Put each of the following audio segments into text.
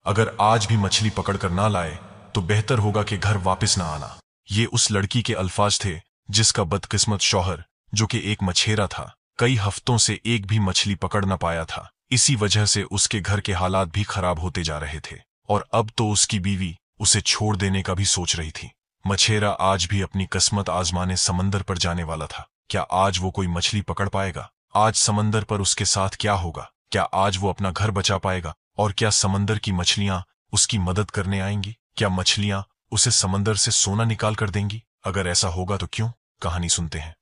अगर आज भी मछली पकड़ कर ना लाए तो बेहतर होगा कि घर वापस ना आना। ये उस लड़की के अल्फाज थे जिसका बदकिस्मत शौहर, जो कि एक मछेरा था, कई हफ्तों से एक भी मछली पकड़ न पाया था। इसी वजह से उसके घर के हालात भी खराब होते जा रहे थे और अब तो उसकी बीवी उसे छोड़ देने का भी सोच रही थी। मछेरा आज भी अपनी किस्मत आजमाने समंदर पर जाने वाला था। क्या आज वो कोई मछली पकड़ पाएगा? आज समंदर पर उसके साथ क्या होगा? क्या आज वो अपना घर बचा पाएगा? और क्या समंदर की मछलियां उसकी मदद करने आएंगी? क्या मछलियां उसे समंदर से सोना निकाल कर देंगी? अगर ऐसा होगा तो क्यों? कहानी सुनते हैं।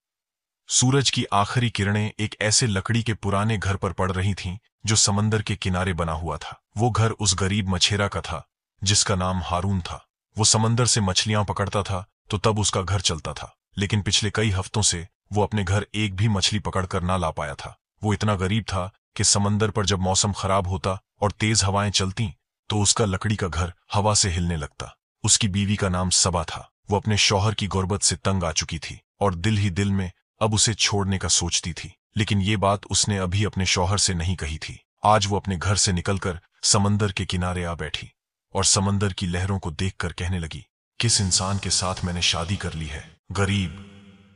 सूरज की आखिरी किरणें एक ऐसे लकड़ी के पुराने घर पर पड़ रही थीं जो समंदर के किनारे बना हुआ था। वो घर उस गरीब मछेरा का था जिसका नाम हारून था। वो समंदर से मछलियां पकड़ता था तो तब उसका घर चलता था, लेकिन पिछले कई हफ्तों से वो अपने घर एक भी मछली पकड़कर ना ला पाया था। वो इतना गरीब था कि समंदर पर जब मौसम खराब होता और तेज हवाएं चलती तो उसका लकड़ी का घर हवा से हिलने लगता। उसकी बीवी का नाम सबा था। वो अपने शौहर की गुर्बत से तंग आ चुकी थी और दिल ही दिल में अब उसे छोड़ने का सोचती थी, लेकिन ये बात उसने अभी अपने शौहर से नहीं कही थी। आज वो अपने घर से निकलकर समंदर के किनारे आ बैठी और समंदर की लहरों को देखकर कहने लगी, किस इंसान के साथ मैंने शादी कर ली है, गरीब,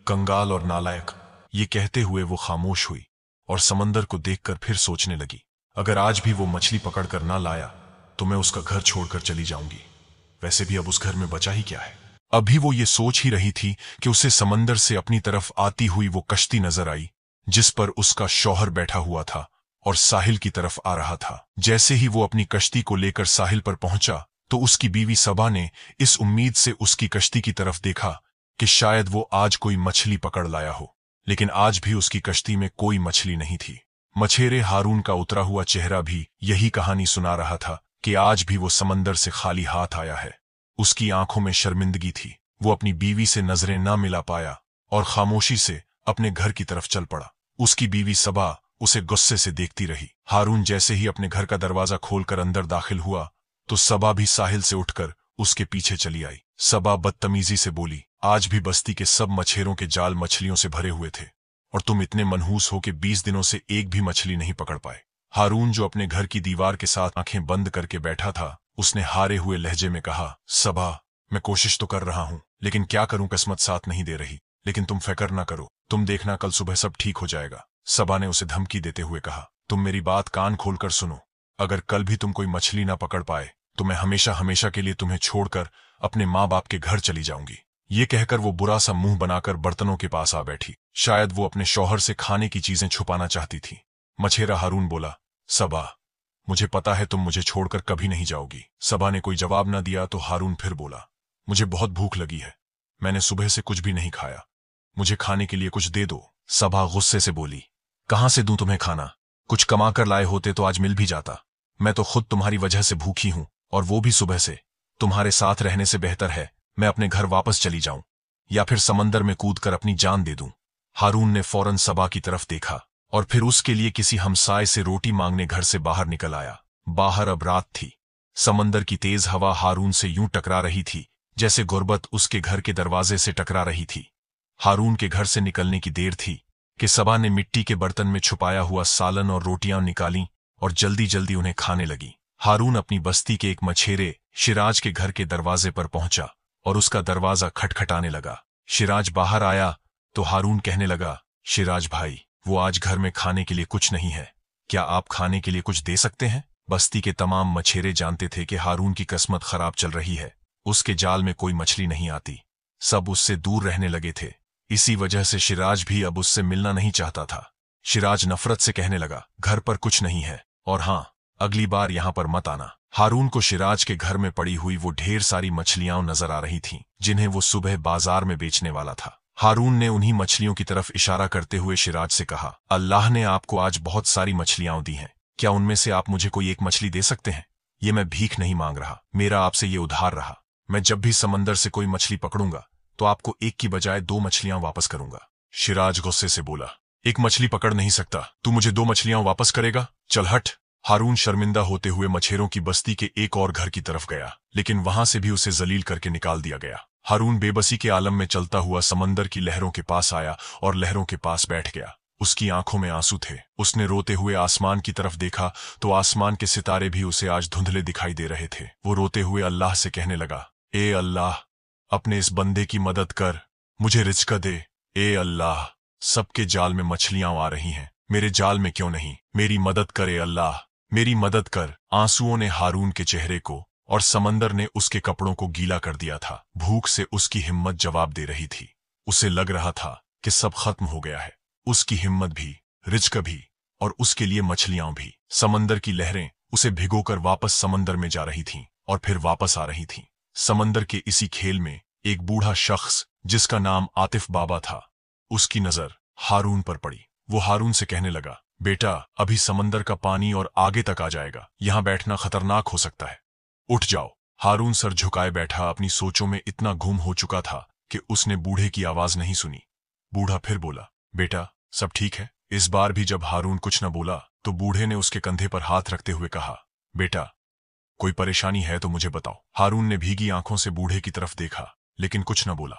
कंगाल और नालायक। ये कहते हुए वो खामोश हुई और समंदर को देखकर फिर सोचने लगी, अगर आज भी वो मछली पकड़कर ना लाया तो मैं उसका घर छोड़कर चली जाऊंगी। वैसे भी अब उस घर में बचा ही क्या है। अभी वो ये सोच ही रही थी कि उसे समंदर से अपनी तरफ आती हुई वो कश्ती नजर आई जिस पर उसका शौहर बैठा हुआ था और साहिल की तरफ आ रहा था। जैसे ही वो अपनी कश्ती को लेकर साहिल पर पहुंचा तो उसकी बीवी सबा ने इस उम्मीद से उसकी कश्ती की तरफ देखा कि शायद वो आज कोई मछली पकड़ लाया हो, लेकिन आज भी उसकी कश्ती में कोई मछली नहीं थी। मछेरे हारून का उतरा हुआ चेहरा भी यही कहानी सुना रहा था कि आज भी वो समंदर से खाली हाथ आया है। उसकी आंखों में शर्मिंदगी थी। वो अपनी बीवी से नजरें ना मिला पाया और खामोशी से अपने घर की तरफ चल पड़ा। उसकी बीवी सबा उसे गुस्से से देखती रही। हारून जैसे ही अपने घर का दरवाजा खोलकर अंदर दाखिल हुआ तो सबा भी साहिल से उठकर उसके पीछे चली आई। सबा बदतमीजी से बोली, आज भी बस्ती के सब मछेरों के जाल मछलियों से भरे हुए थे और तुम इतने मनहूस हो कि 20 दिनों से एक भी मछली नहीं पकड़ पाए। हारून, जो अपने घर की दीवार के साथ आंखें बंद करके बैठा था, उसने हारे हुए लहजे में कहा, सबा, मैं कोशिश तो कर रहा हूं, लेकिन क्या करूं, किस्मत साथ नहीं दे रही। लेकिन तुम फिक्र ना करो, तुम देखना कल सुबह सब ठीक हो जाएगा। सबा ने उसे धमकी देते हुए कहा, तुम मेरी बात कान खोलकर सुनो। अगर कल भी तुम कोई मछली ना पकड़ पाए तो मैं हमेशा हमेशा के लिए तुम्हें छोड़कर अपने माँ बाप के घर चली जाऊंगी। ये कहकर वो बुरा सा मुंह बनाकर बर्तनों के पास आ बैठी। शायद वो अपने शौहर से खाने की चीजें छुपाना चाहती थी। मछेरा हारून बोला, सबा, मुझे पता है तुम मुझे छोड़कर कभी नहीं जाओगी। सबा ने कोई जवाब न दिया तो हारून फिर बोला, मुझे बहुत भूख लगी है, मैंने सुबह से कुछ भी नहीं खाया, मुझे खाने के लिए कुछ दे दो। सबा गुस्से से बोली, कहां से दूं तुम्हें खाना? कुछ कमा कर लाए होते तो आज मिल भी जाता। मैं तो खुद तुम्हारी वजह से भूखी हूं और वो भी सुबह से। तुम्हारे साथ रहने से बेहतर है मैं अपने घर वापस चली जाऊं या फिर समंदर में कूदकर अपनी जान दे दूं। हारून ने फौरन सबा की तरफ देखा और फिर उसके लिए किसी हमसाए से रोटी मांगने घर से बाहर निकल आया। बाहर अब रात थी। समंदर की तेज हवा हारून से यूं टकरा रही थी जैसे गुर्बत उसके घर के दरवाजे से टकरा रही थी। हारून के घर से निकलने की देर थी कि सबा ने मिट्टी के बर्तन में छुपाया हुआ सालन और रोटियां निकाली और जल्दी जल्दी उन्हें खाने लगी। हारून अपनी बस्ती के एक मछेरे शिराज के घर के दरवाजे पर पहुंचा और उसका दरवाजा खटखटाने लगा। शिराज बाहर आया तो हारून कहने लगा, शिराज भाई, वो आज घर में खाने के लिए कुछ नहीं है, क्या आप खाने के लिए कुछ दे सकते हैं? बस्ती के तमाम मछेरे जानते थे कि हारून की किस्मत खराब चल रही है, उसके जाल में कोई मछली नहीं आती। सब उससे दूर रहने लगे थे। इसी वजह से शिराज भी अब उससे मिलना नहीं चाहता था। शिराज नफरत से कहने लगा, घर पर कुछ नहीं है और हाँ, अगली बार यहां पर मत आना। हारून को शिराज के घर में पड़ी हुई वो ढेर सारी मछलियां नजर आ रही थीं जिन्हें वो सुबह बाजार में बेचने वाला था। हारून ने उन्हीं मछलियों की तरफ इशारा करते हुए शिराज से कहा, अल्लाह ने आपको आज बहुत सारी मछलियां दी हैं, क्या उनमें से आप मुझे कोई एक मछली दे सकते हैं? ये मैं भीख नहीं मांग रहा, मेरा आपसे ये उधार रहा। मैं जब भी समंदर से कोई मछली पकड़ूंगा तो आपको एक की बजाय 2 मछलियां वापस करूंगा। शिराज गुस्से से बोला, एक मछली पकड़ नहीं सकता, तू मुझे 2 मछलियां वापस करेगा? चल हट। हारून शर्मिंदा होते हुए मछेरों की बस्ती के एक और घर की तरफ गया, लेकिन वहां से भी उसे जलील करके निकाल दिया गया। हारून बेबसी के आलम में चलता हुआ समंदर की लहरों के पास आया और लहरों के पास बैठ गया। उसकी आंखों में आंसू थे। उसने रोते हुए आसमान की तरफ देखा तो आसमान के सितारे भी उसे आज धुंधले दिखाई दे रहे थे। वो रोते हुए अल्लाह से कहने लगा, ए अल्लाह, अपने इस बंदे की मदद कर, मुझे रिज़्क दे। ए अल्लाह, सबके जाल में मछलियां आ रही हैं, मेरे जाल में क्यों नहीं? मेरी मदद करे अल्लाह, मेरी मदद कर। आंसुओं ने हारून के चेहरे को और समंदर ने उसके कपड़ों को गीला कर दिया था। भूख से उसकी हिम्मत जवाब दे रही थी। उसे लग रहा था कि सब खत्म हो गया है, उसकी हिम्मत भी, रिज़्क भी, और उसके लिए मछलियां भी। समंदर की लहरें उसे भिगोकर वापस समंदर में जा रही थीं और फिर वापस आ रही थीं। समंदर के इसी खेल में एक बूढ़ा शख्स जिसका नाम आतिफ बाबा था, उसकी नजर हारून पर पड़ी। वो हारून से कहने लगा, बेटा, अभी समंदर का पानी और आगे तक आ जाएगा, यहां बैठना खतरनाक हो सकता है, उठ जाओ। हारून सर झुकाए बैठा अपनी सोचों में इतना गुम हो चुका था कि उसने बूढ़े की आवाज नहीं सुनी। बूढ़ा फिर बोला, बेटा, सब ठीक है? इस बार भी जब हारून कुछ न बोला तो बूढ़े ने उसके कंधे पर हाथ रखते हुए कहा, बेटा, कोई परेशानी है तो मुझे बताओ। हारून ने भीगी आंखों से बूढ़े की तरफ देखा लेकिन कुछ न बोला।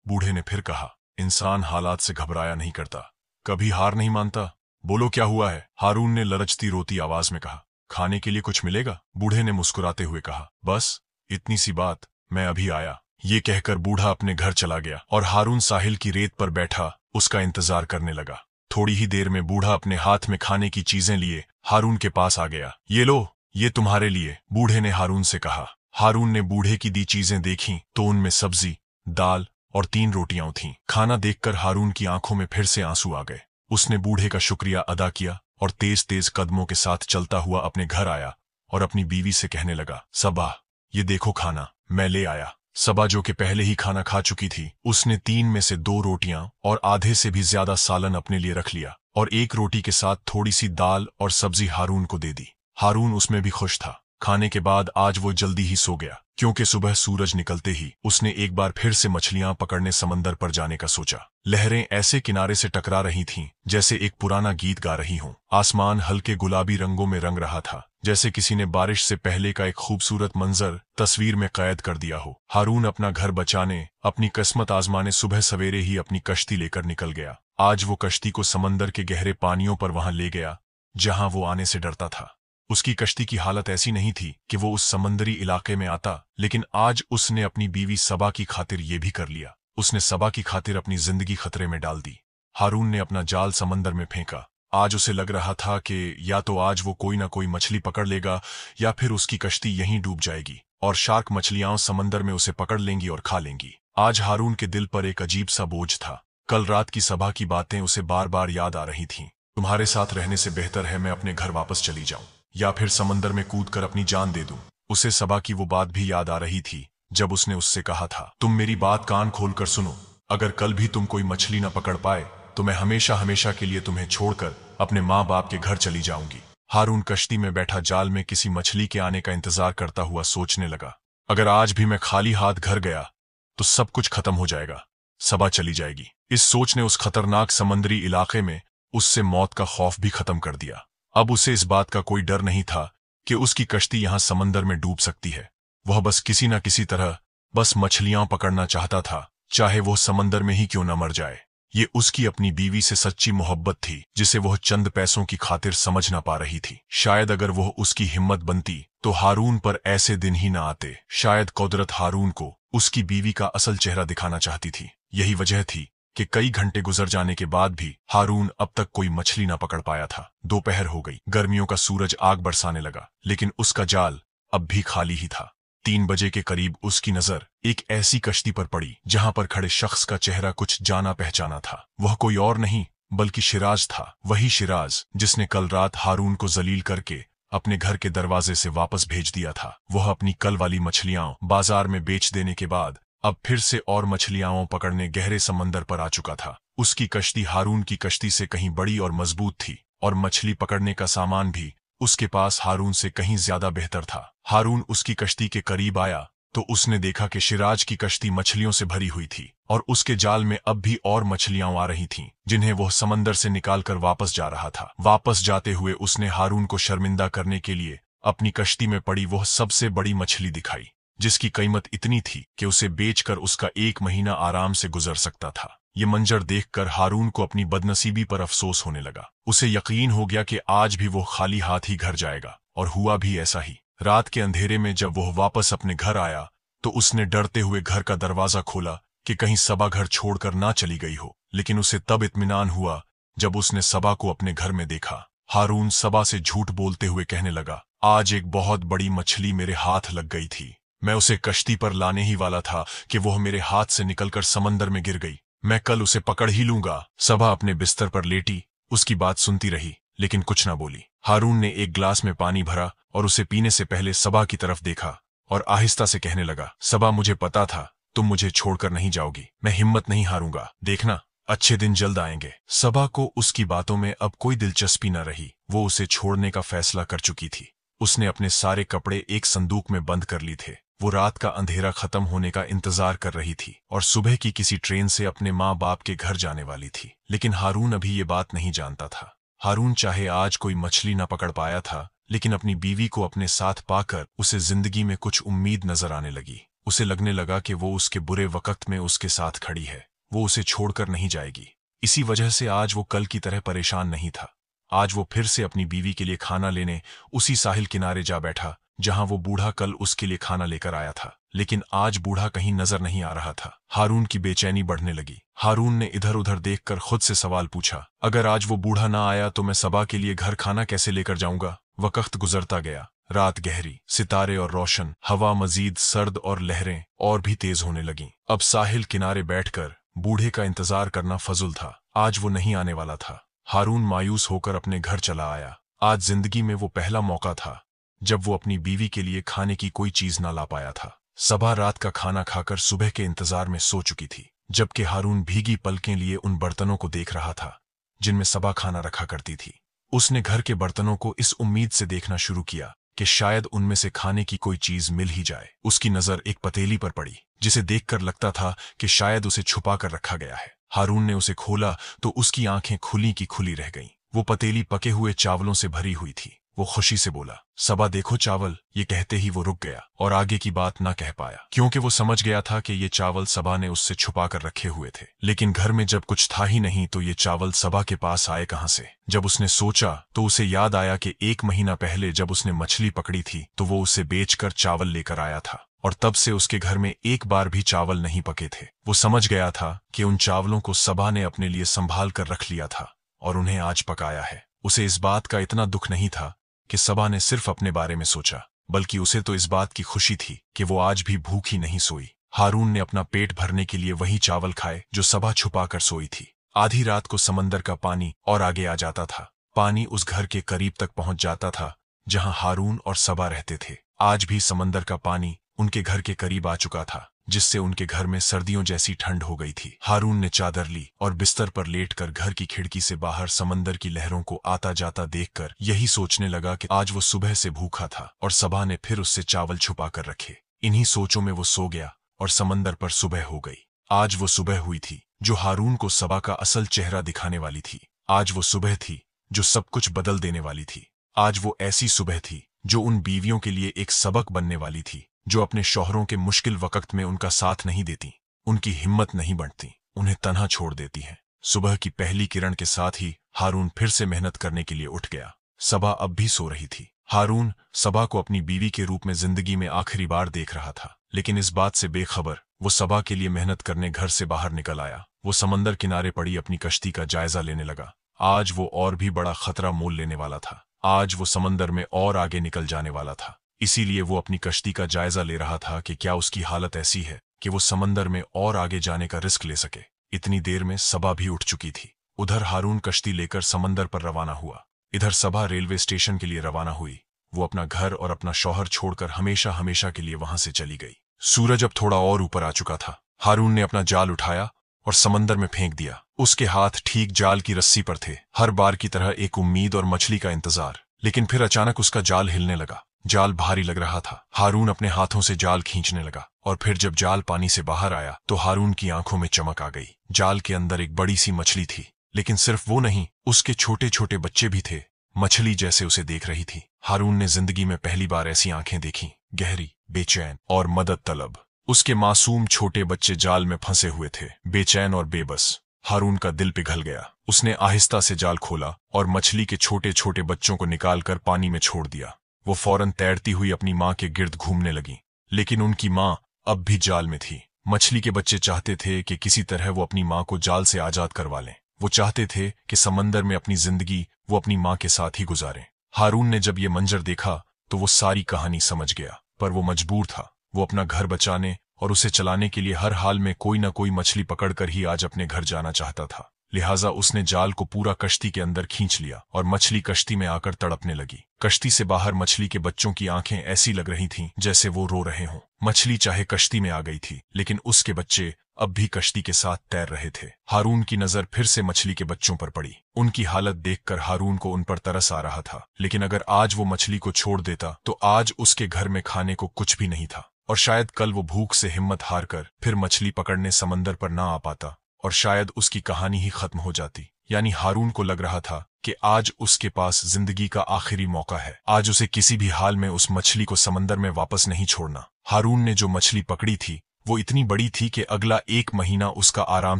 बूढ़े ने फिर कहा, इंसान हालात से घबराया नहीं करता, कभी हार नहीं मानता। बोलो क्या हुआ है? हारून ने लरचती रोती आवाज में कहा, खाने के लिए कुछ मिलेगा? बूढ़े ने मुस्कुराते हुए कहा, बस इतनी सी बात, मैं अभी आया। ये कहकर बूढ़ा अपने घर चला गया और हारून साहिल की रेत पर बैठा उसका इंतजार करने लगा। थोड़ी ही देर में बूढ़ा अपने हाथ में खाने की चीजें लिए हारून के पास आ गया। ये लो, ये तुम्हारे लिए, बूढ़े ने हारून से कहा। हारून ने बूढ़े की दी चीजें देखीं तो उनमें सब्जी, दाल और 3 रोटियां थीं। खाना देखकर हारून की आंखों में फिर से आंसू आ गए। उसने बूढ़े का शुक्रिया अदा किया और तेज तेज कदमों के साथ चलता हुआ अपने घर आया और अपनी बीवी से कहने लगा, सबा, ये देखो खाना मैं ले आया। सबा, जो कि पहले ही खाना खा चुकी थी, उसने 3 में से 2 रोटियां और आधे से भी ज्यादा सालन अपने लिए रख लिया और 1 रोटी के साथ थोड़ी सी दाल और सब्जी हारून को दे दी। हारून उसमें भी खुश था। खाने के बाद आज वो जल्दी ही सो गया क्योंकि सुबह सूरज निकलते ही उसने एक बार फिर से मछलियां पकड़ने समंदर पर जाने का सोचा। लहरें ऐसे किनारे से टकरा रही थीं जैसे एक पुराना गीत गा रही हों। आसमान हल्के गुलाबी रंगों में रंग रहा था, जैसे किसी ने बारिश से पहले का एक खूबसूरत मंजर तस्वीर में कैद कर दिया हो। हारून अपना घर बचाने, अपनी किस्मत आजमाने सुबह सवेरे ही अपनी कश्ती लेकर निकल गया। आज वो कश्ती को समंदर के गहरे पानियों पर वहां ले गया जहां वो आने से डरता था। उसकी कश्ती की हालत ऐसी नहीं थी कि वो उस समंदरी इलाके में आता, लेकिन आज उसने अपनी बीवी सबा की खातिर ये भी कर लिया। उसने सबा की खातिर अपनी जिंदगी खतरे में डाल दी। हारून ने अपना जाल समंदर में फेंका। आज उसे लग रहा था कि या तो आज वो कोई ना कोई मछली पकड़ लेगा या फिर उसकी कश्ती यहीं डूब जाएगी और शार्क मछलियां समंदर में उसे पकड़ लेंगी और खा लेंगी। आज हारून के दिल पर एक अजीब सा बोझ था। कल रात की सभा की बातें उसे बार बार याद आ रही थीं। तुम्हारे साथ रहने से बेहतर है मैं अपने घर वापस चली जाऊं या फिर समंदर में कूदकर अपनी जान दे दूं। उसे सबा की वो बात भी याद आ रही थी जब उसने उससे कहा था, तुम मेरी बात कान खोलकर सुनो, अगर कल भी तुम कोई मछली न पकड़ पाए तो मैं हमेशा हमेशा के लिए तुम्हें छोड़कर अपने माँ बाप के घर चली जाऊंगी। हारून कश्ती में बैठा जाल में किसी मछली के आने का इंतजार करता हुआ सोचने लगा, अगर आज भी मैं खाली हाथ घर गया तो सब कुछ खत्म हो जाएगा, सबा चली जाएगी। इस सोच ने उस खतरनाक समंदरी इलाके में उससे मौत का खौफ भी खत्म कर दिया। अब उसे इस बात का कोई डर नहीं था कि उसकी कश्ती यहां समंदर में डूब सकती है। वह बस किसी न किसी तरह बस मछलियां पकड़ना चाहता था, चाहे वह समंदर में ही क्यों न मर जाए। ये उसकी अपनी बीवी से सच्ची मोहब्बत थी जिसे वह चंद पैसों की खातिर समझ ना पा रही थी। शायद अगर वह उसकी हिम्मत बनती तो हारून पर ऐसे दिन ही न आते। शायद कुदरत हारून को उसकी बीवी का असल चेहरा दिखाना चाहती थी। यही वजह थी कि कई घंटे गुजर जाने के बाद भी हारून अब तक कोई मछली ना पकड़ पाया था। दोपहर हो गई, गर्मियों का सूरज आग बरसाने लगा, लेकिन उसका जाल अब भी खाली ही था। 3 बजे के करीब उसकी नजर एक ऐसी कश्ती पर पड़ी जहां पर खड़े शख्स का चेहरा कुछ जाना पहचाना था। वह कोई और नहीं बल्कि शिराज था, वही शिराज जिसने कल रात हारून को जलील करके अपने घर के दरवाजे से वापस भेज दिया था। वह अपनी कल वाली मछलियां बाजार में बेच देने के बाद अब फिर से और मछलियां पकड़ने गहरे समंदर पर आ चुका था। उसकी कश्ती हारून की कश्ती से कहीं बड़ी और मजबूत थी और मछली पकड़ने का सामान भी उसके पास हारून से कहीं ज्यादा बेहतर था। हारून उसकी कश्ती के करीब आया तो उसने देखा कि शिराज की कश्ती मछलियों से भरी हुई थी और उसके जाल में अब भी और मछलियां आ रही थीं जिन्हें वह समंदर से निकालकर वापस जा रहा था। वापस जाते हुए उसने हारून को शर्मिंदा करने के लिए अपनी कश्ती में पड़ी वह सबसे बड़ी मछली दिखाई जिसकी कीमत इतनी थी कि उसे बेचकर उसका 1 महीना आराम से गुजर सकता था। ये मंजर देखकर हारून को अपनी बदनसीबी पर अफसोस होने लगा। उसे यकीन हो गया कि आज भी वो खाली हाथ ही घर जाएगा, और हुआ भी ऐसा ही। रात के अंधेरे में जब वह वापस अपने घर आया तो उसने डरते हुए घर का दरवाजा खोला कि कहीं सबा घर छोड़कर ना चली गई हो। लेकिन उसे तब इत्मीनान हुआ जब उसने सबा को अपने घर में देखा। हारून सबा से झूठ बोलते हुए कहने लगा, आज एक बहुत बड़ी मछली मेरे हाथ लग गई थी। मैं उसे कश्ती पर लाने ही वाला था कि वह मेरे हाथ से निकलकर समंदर में गिर गई। मैं कल उसे पकड़ ही लूंगा। सबा अपने बिस्तर पर लेटी उसकी बात सुनती रही, लेकिन कुछ ना बोली। हारून ने एक ग्लास में पानी भरा और उसे पीने से पहले सबा की तरफ देखा और आहिस्ता से कहने लगा, सबा, मुझे पता था तुम मुझे छोड़कर नहीं जाओगी। मैं हिम्मत नहीं हारूंगा। देखना, अच्छे दिन जल्द आएंगे। सबा को उसकी बातों में अब कोई दिलचस्पी न रही। वो उसे छोड़ने का फैसला कर चुकी थी। उसने अपने सारे कपड़े एक संदूक में बंद कर लिए थे। वो रात का अंधेरा खत्म होने का इंतजार कर रही थी और सुबह की किसी ट्रेन से अपने माँ बाप के घर जाने वाली थी। लेकिन हारून अभी ये बात नहीं जानता था। हारून चाहे आज कोई मछली न पकड़ पाया था, लेकिन अपनी बीवी को अपने साथ पाकर उसे जिंदगी में कुछ उम्मीद नजर आने लगी। उसे लगने लगा कि वो उसके बुरे वक्त में उसके साथ खड़ी है। वो उसे छोड़कर नहीं जाएगी। इसी वजह से आज वो कल की तरह परेशान नहीं था। आज वो फिर से अपनी बीवी के लिए खाना लेने उसी साहिल किनारे जा बैठा जहां वो बूढ़ा कल उसके लिए खाना लेकर आया था। लेकिन आज बूढ़ा कहीं नजर नहीं आ रहा था। हारून की बेचैनी बढ़ने लगी। हारून ने इधर उधर देखकर खुद से सवाल पूछा, अगर आज वो बूढ़ा ना आया तो मैं सबा के लिए घर खाना कैसे लेकर जाऊंगा। वक्त गुजरता गया। रात गहरी, सितारे और रोशन, हवा मजीद सर्द और लहरें और भी तेज होने लगीं। अब साहिल किनारे बैठकर बूढ़े का इंतजार करना फजुल था। आज वो नहीं आने वाला था। हारून मायूस होकर अपने घर चला आया। आज जिंदगी में वो पहला मौका था जब वो अपनी बीवी के लिए खाने की कोई चीज ना ला पाया था। सबा रात का खाना खाकर सुबह के इंतजार में सो चुकी थी, जबकि हारून भीगी पलकें लिए उन बर्तनों को देख रहा था जिनमें सबा खाना रखा करती थी। उसने घर के बर्तनों को इस उम्मीद से देखना शुरू किया कि शायद उनमें से खाने की कोई चीज मिल ही जाए। उसकी नजर एक पतीली पर पड़ी जिसे देखकर लगता था कि शायद उसे छुपा कर रखा गया है। हारून ने उसे खोला तो उसकी आंखें खुली की खुली रह गईं। वो पतीली पके हुए चावलों से भरी हुई थी। वो खुशी से बोला, सबा देखो चावल। ये कहते ही वो रुक गया और आगे की बात ना कह पाया, क्योंकि वो समझ गया था कि ये चावल सबा ने उससे छुपा कर रखे हुए थे। लेकिन घर में जब कुछ था ही नहीं तो ये चावल सबा के पास आए कहां से। जब उसने सोचा तो उसे याद आया कि 1 महीना पहले जब उसने मछली पकड़ी थी तो वो उसे बेचकर चावल लेकर आया था, और तब से उसके घर में एक बार भी चावल नहीं पके थे। वो समझ गया था कि उन चावलों को सबा ने अपने लिए संभाल कर रख लिया था और उन्हें आज पकाया है। उसे इस बात का इतना दुख नहीं था कि सबा ने सिर्फ अपने बारे में सोचा, बल्कि उसे तो इस बात की खुशी थी कि वो आज भी भूखी नहीं सोई। हारून ने अपना पेट भरने के लिए वही चावल खाए जो सबा छुपा कर सोई थी। आधी रात को समंदर का पानी और आगे आ जाता था। पानी उस घर के करीब तक पहुंच जाता था जहां हारून और सबा रहते थे। आज भी समंदर का पानी उनके घर के करीब आ चुका था, जिससे उनके घर में सर्दियों जैसी ठंड हो गई थी। हारून ने चादर ली और बिस्तर पर लेटकर घर की खिड़की से बाहर समंदर की लहरों को आता जाता देखकर यही सोचने लगा कि आज वो सुबह से भूखा था और सबा ने फिर उससे चावल छुपा कर रखे। इन्हीं सोचों में वो सो गया और समंदर पर सुबह हो गई। आज वो सुबह हुई थी जो हारून को सबा का असल चेहरा दिखाने वाली थी। आज वो सुबह थी जो सब कुछ बदल देने वाली थी। आज वो ऐसी सुबह थी जो उन बीवियों के लिए एक सबक बनने वाली थी, जो अपने शौहरों के मुश्किल वक्त में उनका साथ नहीं देती, उनकी हिम्मत नहीं बढ़ती, उन्हें तन्हा छोड़ देती हैं। सुबह की पहली किरण के साथ ही हारून फिर से मेहनत करने के लिए उठ गया। सबा अब भी सो रही थी। हारून सबा को अपनी बीवी के रूप में जिंदगी में आखिरी बार देख रहा था, लेकिन इस बात से बेखबर वो सबा के लिए मेहनत करने घर से बाहर निकल आया। वो समंदर किनारे पड़ी अपनी कश्ती का जायजा लेने लगा। आज वो और भी बड़ा खतरा मोल लेने वाला था। आज वो समंदर में और आगे निकल जाने वाला था। इसीलिए वो अपनी कश्ती का जायजा ले रहा था कि क्या उसकी हालत ऐसी है कि वो समंदर में और आगे जाने का रिस्क ले सके। इतनी देर में सबा भी उठ चुकी थी। उधर हारून कश्ती लेकर समंदर पर रवाना हुआ। इधर सबा रेलवे स्टेशन के लिए रवाना हुई। वो अपना घर और अपना शौहर छोड़कर हमेशा हमेशा के लिए वहां से चली गई। सूरज अब थोड़ा और ऊपर आ चुका था। हारून ने अपना जाल उठाया और समंदर में फेंक दिया। उसके हाथ ठीक जाल की रस्सी पर थे, हर बार की तरह एक उम्मीद और मछली का इंतजार। लेकिन फिर अचानक उसका जाल हिलने लगा। जाल भारी लग रहा था। हारून अपने हाथों से जाल खींचने लगा और फिर जब जाल पानी से बाहर आया तो हारून की आंखों में चमक आ गई। जाल के अंदर एक बड़ी सी मछली थी, लेकिन सिर्फ वो नहीं, उसके छोटे छोटे बच्चे भी थे। मछली जैसे उसे देख रही थी। हारून ने जिंदगी में पहली बार ऐसी आंखें देखी, गहरी, बेचैन और मदद तलब। उसके मासूम छोटे बच्चे जाल में फंसे हुए थे, बेचैन और बेबस। हारून का दिल पिघल गया। उसने आहिस्ता से जाल खोला और मछली के छोटे छोटे बच्चों को निकालकर पानी में छोड़ दिया। वो फौरन तैरती हुई अपनी माँ के गिर्द घूमने लगी, लेकिन उनकी माँ अब भी जाल में थी। मछली के बच्चे चाहते थे कि किसी तरह वो अपनी माँ को जाल से आजाद करवा लें। वो चाहते थे कि समंदर में अपनी जिंदगी वो अपनी माँ के साथ ही गुजारें। हारून ने जब ये मंजर देखा तो वो सारी कहानी समझ गया, पर वो मजबूर था। वो अपना घर बचाने और उसे चलाने के लिए हर हाल में कोई न कोई मछली पकड़कर ही आज अपने घर जाना चाहता था। लिहाजा उसने जाल को पूरा कश्ती के अंदर खींच लिया और मछली कश्ती में आकर तड़पने लगी। कश्ती से बाहर मछली के बच्चों की आंखें ऐसी लग रही थीं जैसे वो रो रहे हों। मछली चाहे कश्ती में आ गई थी, लेकिन उसके बच्चे अब भी कश्ती के साथ तैर रहे थे। हारून की नजर फिर से मछली के बच्चों पर पड़ी। उनकी हालत देखकर हारून को उन पर तरस आ रहा था, लेकिन अगर आज वो मछली को छोड़ देता तो आज उसके घर में खाने को कुछ भी नहीं था, और शायद कल वो भूख से हिम्मत हारकर फिर मछली पकड़ने समंदर पर ना आ पाता, और शायद उसकी कहानी ही खत्म हो जाती। यानी हारून को लग रहा था कि आज उसके पास जिंदगी का आखिरी मौका है। आज उसे किसी भी हाल में उस मछली को समंदर में वापस नहीं छोड़ना। हारून ने जो मछली पकड़ी थी वो इतनी बड़ी थी कि अगला 1 महीना उसका आराम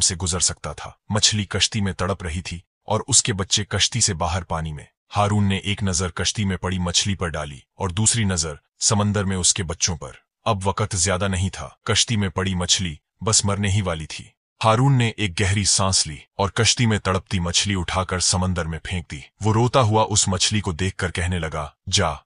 से गुजर सकता था। मछली कश्ती में तड़प रही थी और उसके बच्चे कश्ती से बाहर पानी में। हारून ने एक नजर कश्ती में पड़ी मछली पर डाली और दूसरी नजर समंदर में उसके बच्चों पर। अब वक्त ज्यादा नहीं था। कश्ती में पड़ी मछली बस मरने ही वाली थी। हारून ने एक गहरी सांस ली और कश्ती में तड़पती मछली उठाकर समंदर में फेंक दी। वो रोता हुआ उस मछली को देखकर कहने लगा, जा,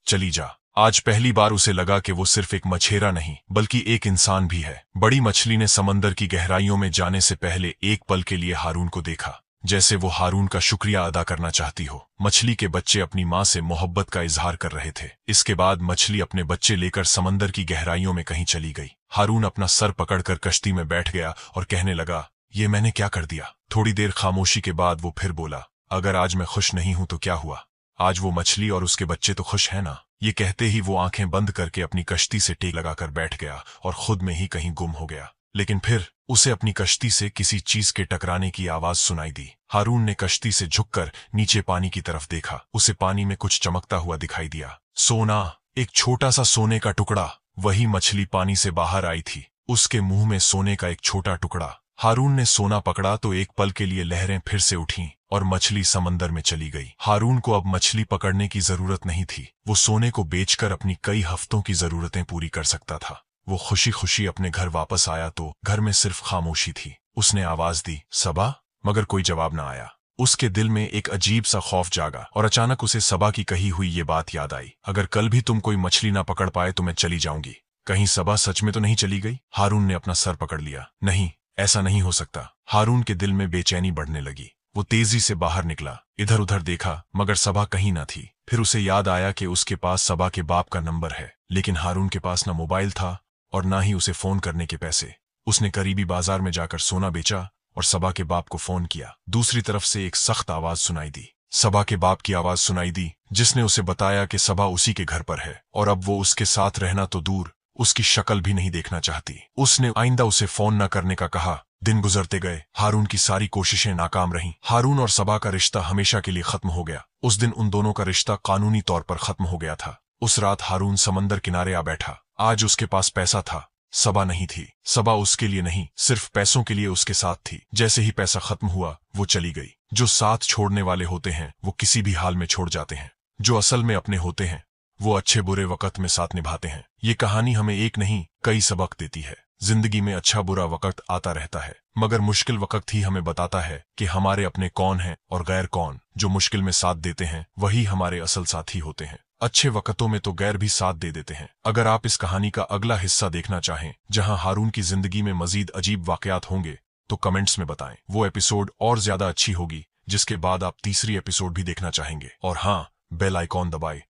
चली जा। आज पहली बार उसे लगा कि वो सिर्फ एक मछेरा नहीं बल्कि एक इंसान भी है। बड़ी मछली ने समंदर की गहराइयों में जाने से पहले एक पल के लिए हारून को देखा, जैसे वो हारून का शुक्रिया अदा करना चाहती हो। मछली के बच्चे अपनी माँ से मोहब्बत का इजहार कर रहे थे। इसके बाद मछली अपने बच्चे लेकर समंदर की गहराइयों में कहीं चली गई। हारून अपना सर पकड़कर कश्ती में बैठ गया और कहने लगा, ये मैंने क्या कर दिया। थोड़ी देर खामोशी के बाद वो फिर बोला, अगर आज मैं खुश नहीं हूं तो क्या हुआ, आज वो मछली और उसके बच्चे तो खुश है ना। ये कहते ही वो आंखें बंद करके अपनी कश्ती से टेक लगाकर बैठ गया और खुद में ही कहीं गुम हो गया। लेकिन फिर उसे अपनी कश्ती से किसी चीज के टकराने की आवाज सुनाई दी। हारून ने कश्ती से झुककर नीचे पानी की तरफ देखा। उसे पानी में कुछ चमकता हुआ दिखाई दिया। सोना, एक छोटा सा सोने का टुकड़ा। वही मछली पानी से बाहर आई थी, उसके मुंह में सोने का एक छोटा टुकड़ा। हारून ने सोना पकड़ा तो एक पल के लिए लहरें फिर से उठीं और मछली समंदर में चली गई। हारून को अब मछली पकड़ने की जरूरत नहीं थी। वो सोने को बेचकर अपनी कई हफ्तों की जरूरतें पूरी कर सकता था। वो खुशी खुशी अपने घर वापस आया तो घर में सिर्फ खामोशी थी। उसने आवाज दी, सबा, मगर कोई जवाब न आया। उसके दिल में एक अजीब सा खौफ जागा और अचानक उसे सबा की कही हुई ये बात याद आई, अगर कल भी तुम कोई मछली ना पकड़ पाए तो मैं चली जाऊंगी। कहीं सबा सच में तो नहीं चली गई? हारून ने अपना सर पकड़ लिया। नहीं, ऐसा नहीं हो सकता। हारून के दिल में बेचैनी बढ़ने लगी। वो तेजी से बाहर निकला, इधर उधर देखा, मगर सबा कहीं ना थी। फिर उसे याद आया कि उसके पास सबा के बाप का नंबर है, लेकिन हारून के पास ना मोबाइल था और ना ही उसे फोन करने के पैसे। उसने करीबी बाजार में जाकर सोना बेचा और सबा के बाप को फोन किया। दूसरी तरफ से एक सख्त आवाज सुनाई दी। सबा के बाप की आवाज सुनाई दी, जिसने उसे बताया कि सबा उसी के घर पर है और अब वो उसके साथ रहना तो दूर, उसकी शक्ल भी नहीं देखना चाहती। उसने आइंदा उसे फोन न करने का कहा। दिन गुजरते गए। हारून की सारी कोशिशें नाकाम रहीं। हारून और सबा का रिश्ता हमेशा के लिए खत्म हो गया। उस दिन उन दोनों का रिश्ता कानूनी तौर पर खत्म हो गया था। उस रात हारून समंदर किनारे आ बैठा। आज उसके पास पैसा था, सबा नहीं थी। सबा उसके लिए नहीं, सिर्फ पैसों के लिए उसके साथ थी। जैसे ही पैसा खत्म हुआ वो चली गई। जो साथ छोड़ने वाले होते हैं वो किसी भी हाल में छोड़ जाते हैं। जो असल में अपने होते हैं वो अच्छे बुरे वक्त में साथ निभाते हैं। ये कहानी हमें एक नहीं कई सबक देती है। जिंदगी में अच्छा बुरा वक्त आता रहता है, मगर मुश्किल वक्त ही हमें बताता है कि हमारे अपने कौन हैं और गैर कौन। जो मुश्किल में साथ देते हैं वही हमारे असल साथी होते हैं। अच्छे वक्तों में तो गैर भी साथ दे देते हैं। अगर आप इस कहानी का अगला हिस्सा देखना चाहें, जहां हारून की जिंदगी में मजीद अजीब वाकयात होंगे, तो कमेंट्स में बताएं। वो एपिसोड और ज्यादा अच्छी होगी, जिसके बाद आप तीसरी एपिसोड भी देखना चाहेंगे। और हाँ, बेल आइकॉन दबाएं,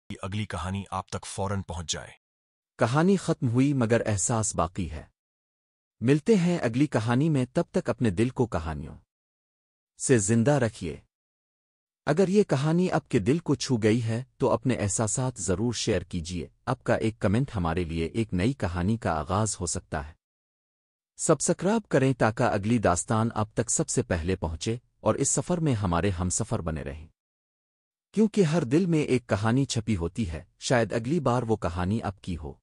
अगली कहानी आप तक फौरन पहुंच जाए। कहानी खत्म हुई मगर एहसास बाकी है। मिलते हैं अगली कहानी में, तब तक अपने दिल को कहानियों से जिंदा रखिए। अगर ये कहानी आपके दिल को छू गई है तो अपने एहसासात जरूर शेयर कीजिए। आपका एक कमेंट हमारे लिए एक नई कहानी का आगाज हो सकता है। सब्सक्राइब करें ताकि अगली दास्तान आप तक सबसे पहले पहुंचे और इस सफर में हमारे हमसफर बने रहें। क्योंकि हर दिल में एक कहानी छपी होती है, शायद अगली बार वो कहानी आपकी हो।